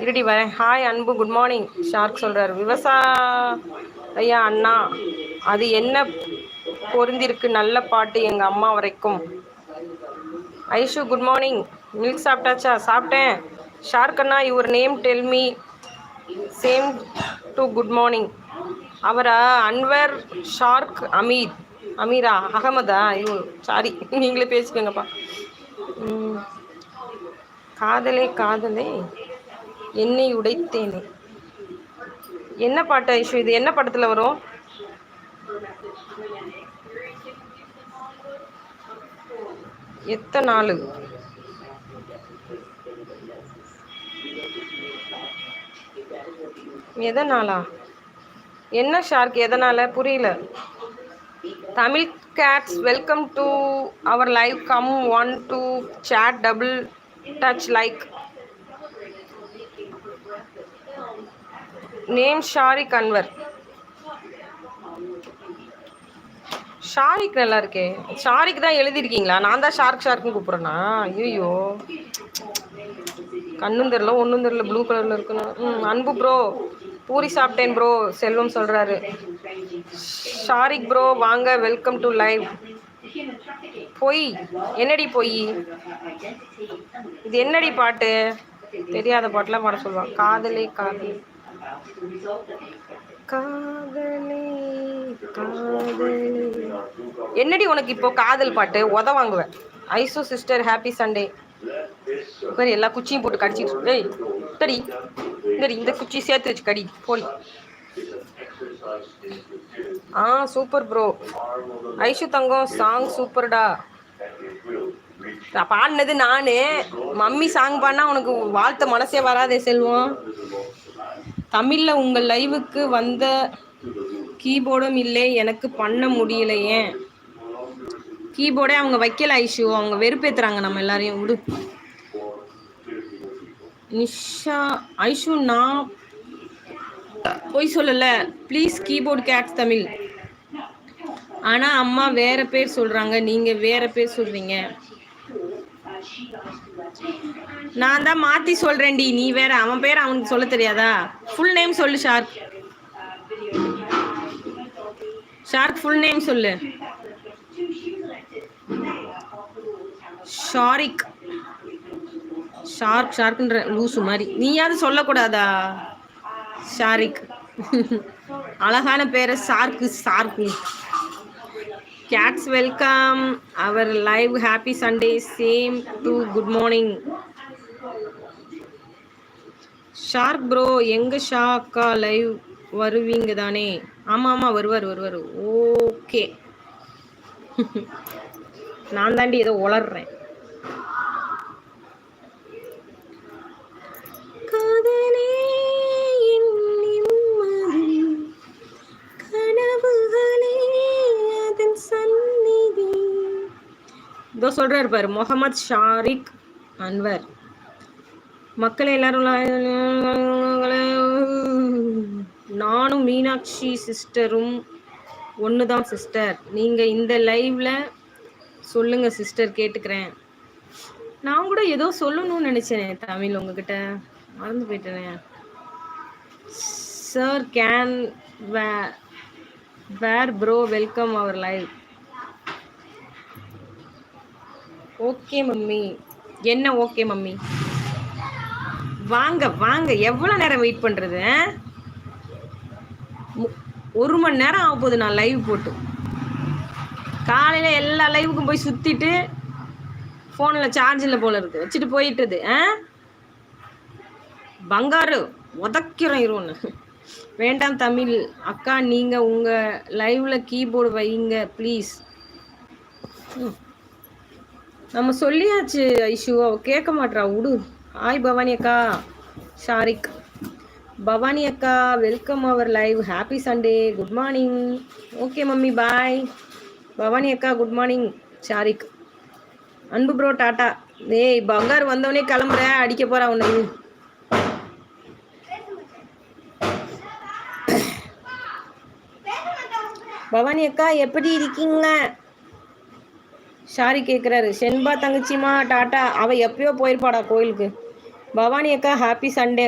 இருடி வரேன். ஹாய் அன்பு, குட் மார்னிங். ஷார்க் சொல்கிறார், விவசாய அண்ணா அது என்ன பொருந்திருக்கு, நல்ல பாட்டு எங்கள் அம்மா வரைக்கும். Aishu good morning. மில்க் சாப்பிட்டாச்சா? சாப்பிட்டேன். Shark Anna your name tell me. Same to good morning. அவரா? அன்வர் ஷார்க் அமீரா அகமதா? ஐயோ சாரி, நீங்களே பேசிக்கோங்கப்பா. காதலே காதலே என்னை உடைத்தேனே. என்ன பாட்டு ஐஷு இது? என்ன படத்தில் வரும்? எத்தனை நாள்? எதனாலா? என்ன ஷார்க் எதனால? புரியல. Tamil cats welcome to our live. Come on to chat double touch like. Name Shariq Anwar. Shariq நல்லா இருக்கே. ஷாரிக் தான் எழுதியிருக்கீங்களா? நான் தான் ஷார்க்னு கூப்பிட்றேன்னா? ஐயோ, கண்ணும் தெரில ஒன்றும் தெரில, ப்ளூ கலரில் இருக்கணும். அன்பு ப்ரோ, பூரி சாப்பிட்டேன் ப்ரோ. செல்வம் சொல்கிறாரு. ஷாரிக் ப்ரோ வாங்க, வெல்கம் டு லைவ். பொய் என்னடி பொய்? இது என்னடி பாட்டு? தெரியாத பாட்டுலாம் பாட சொல்லுவாங்க. காதலே காதலே காதலே காதலே. என்னடி உனக்கு இப்போ காதல் பாட்டு? உத வாங்குவேன். ஐசு சிஸ்டர் ஹாப்பி சண்டே. சரி, எல்லா குச்சியும் போட்டு கடிச்சிட்டு. ஏய் சரி, இந்த குச்சி சேர்த்து வச்சு கடி போடி. Super bro. ஐஷு தங்கம் சாங் சூப்பர்டா. பாடினது நானு. மம்மி சாங் பாடினா உனக்கு வாழ்த்த மனசே வராதே செல்வம். தமிழில் உங்கள் லைவுக்கு வந்த கீபோர்டும் இல்லை, எனக்கு பண்ண முடியலையே. கீபோர்டே அவங்க வைக்கல ஐஷு, அவங்க வெறுப்பேற்றுறாங்க நம்ம எல்லாரையும். விடு நிஷா. ஐஷு நான் போய் சொல்லல, ப்ளீஸ். Keyboard Gates Tamil. ஆனால் அம்மா வேற பேர் சொல்கிறாங்க, நீங்கள் வேற பேர் சொல்கிறீங்க. நான் தான் மாற்றி சொல்கிறேன்டி, நீ வேற. அவன் பேர் அவனுக்கு சொல்ல தெரியாதா? ஃபுல் நேம் சொல்லு ஷார்க். ஷார்க் ஃபுல் நேம் சொல்லு. ஷாரிக். ஷார்க்ன்ற லூசு மாதிரி நீயாவது சொல்லக்கூடாதா? ஷாரிக் அழகான பேரை ஷார்க்கு. Cats welcome our live. Happy Sunday. Same to good morning. Shark bro எங்க ஷாக்கா லைவ் வருவீங்க தானே? ஆமாம் வருவார். ஓகே. நான் தாண்டி ஏதோ உளர்றேன். இதோ சொல்றாரு பாரு, முகமது ஷாரிக் அன்வர். மக்கள் எல்லாரும் நானும் மீனாட்சி சிஸ்டரும் ஒன்று தான் சிஸ்டர். நீங்கள் இந்த லைவ்ல சொல்லுங்க சிஸ்டர், கேட்டுக்கிறேன். நான் கூட ஏதோ சொல்லணும்னு நினைச்சேனே தமிழ், உங்ககிட்ட மறந்து போயிட்டேனே. Sir can where bro welcome our live. Okay mummy. என்ன ஓகே மம்மி? வாங்க. எவ்வளோ நேரம் வெயிட் பண்ணுறது? 1 மணி நேரம் ஆக போகுது நான் லைவ் போட்டு. காலையில் எல்லா லைவுக்கும் போய் சுற்றிட்டு ஃபோனில் சார்ஜ் இல்லை போல இருக்கு, வச்சுட்டு போயிட்டுது. பங்காரு உதக்கிறோம் இருன்னு. வேண்டாம் தமிழ் அக்கா, நீங்கள் உங்கள் லைவில் கீபோர்டு வைங்க ப்ளீஸ். நம்ம சொல்லியாச்சு ஐஷு, அவ கேட்க மாட்றா, விடு. ஹாய் பவானி அக்கா. ஷாரிக். பவானி அக்கா welcome our live. Happy Sunday. Good morning. Okay mummy bye. Bhavani அக்கா குட் மார்னிங். ஷாரிக். அன்பு ப்ரோ டாட்டா. ஏய் பங்கார் வந்தவனே கிளம்புற, அடிக்க போறா உன்னை. பவானி அக்கா எப்படி இருக்கீங்க? ஷாரி கேட்குறாரு. செண்பா தங்கச்சிமா டாட்டா. அவள் எப்பயோ போயிருப்பாடா கோயிலுக்கு. பவானி அக்கா ஹாப்பி சண்டே.